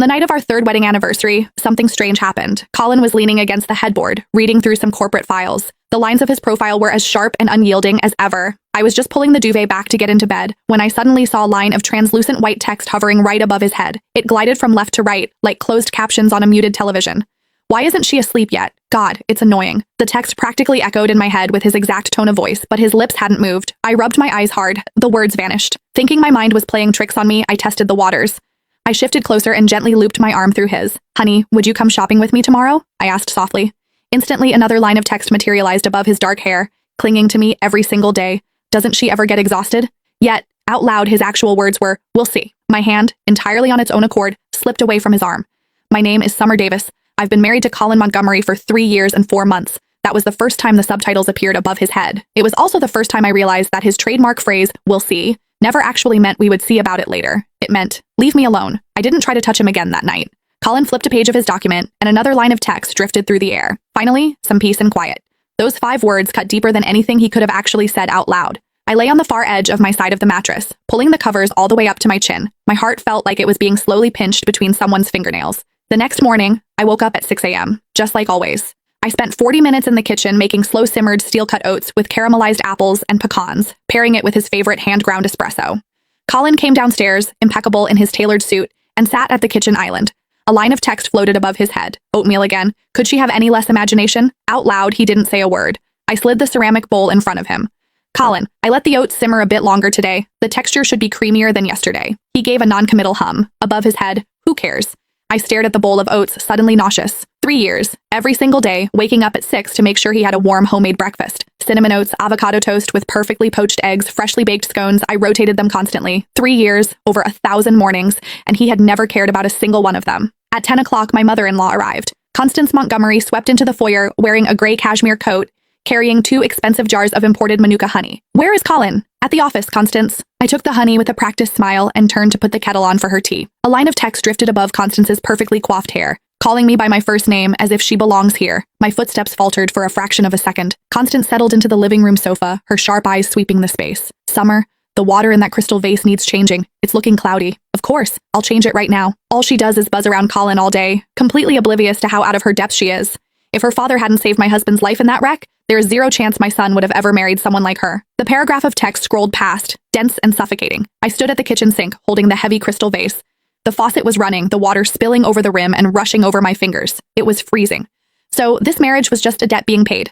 The night of our third wedding anniversary, something strange happened. Colin was leaning against the headboard, reading through some corporate files. The lines of his profile were as sharp and unyielding as ever. I was just pulling the duvet back to get into bed when I suddenly saw a line of translucent white text hovering right above his head. It glided from left to right, like closed captions on a muted television. Why isn't she asleep yet? God, it's annoying. The text practically echoed in my head with his exact tone of voice, but his lips hadn't moved. I rubbed my eyes hard. The words vanished. Thinking my mind was playing tricks on me, I tested the waters. I shifted closer and gently looped my arm through his. Honey, would you come shopping with me tomorrow? I asked softly. Instantly, another line of text materialized above his dark hair, clinging to me every single day. Doesn't she ever get exhausted? Yet, out loud, his actual words were, we'll see. My hand, entirely on its own accord, slipped away from his arm. My name is Summer Davis. I've been married to Colin Montgomery for 3 years and 4 months. That was the first time the subtitles appeared above his head. It was also the first time I realized that his trademark phrase, we'll see, never actually meant we would see about it later. It meant, leave me alone. I didn't try to touch him again that night. Colin flipped a page of his document, and another line of text drifted through the air. Finally, some peace and quiet. Those 5 words cut deeper than anything he could have actually said out loud. I lay on the far edge of my side of the mattress, pulling the covers all the way up to my chin. My heart felt like it was being slowly pinched between someone's fingernails. The next morning, I woke up at 6 a.m., just like always. I spent 40 minutes in the kitchen making slow-simmered steel-cut oats with caramelized apples and pecans, pairing it with his favorite hand-ground espresso. Colin came downstairs, impeccable in his tailored suit, and sat at the kitchen island. A line of text floated above his head. Oatmeal again. Could she have any less imagination? Out loud, he didn't say a word. I slid the ceramic bowl in front of him. Colin, I let the oats simmer a bit longer today. The texture should be creamier than yesterday. He gave a non-committal hum. Above his head, who cares? I stared at the bowl of oats, suddenly nauseous. 3 years, every single day, waking up at 6 to make sure he had a warm homemade breakfast. Cinnamon oats, avocado toast with perfectly poached eggs, freshly baked scones. I rotated them constantly. 3 years, over 1,000 mornings, and he had never cared about a single one of them. At 10 o'clock, my mother-in-law arrived. Constance Montgomery swept into the foyer wearing a gray cashmere coat, carrying 2 expensive jars of imported Manuka honey. Where is Colin? At the office, Constance. I took the honey with a practiced smile and turned to put the kettle on for her tea. A line of text drifted above Constance's perfectly coiffed hair, calling me by my first name as if she belongs here. My footsteps faltered for a fraction of a second. Constance settled into the living room sofa, her sharp eyes sweeping the space. Summer, the water in that crystal vase needs changing. It's looking cloudy. Of course, I'll change it right now. All she does is buzz around Colin all day, completely oblivious to how out of her depth she is. If her father hadn't saved my husband's life in that wreck, there is 0 chance my son would have ever married someone like her. The paragraph of text scrolled past, dense and suffocating. I stood at the kitchen sink, holding the heavy crystal vase. The faucet was running, the water spilling over the rim and rushing over my fingers. It was freezing. So this marriage was just a debt being paid.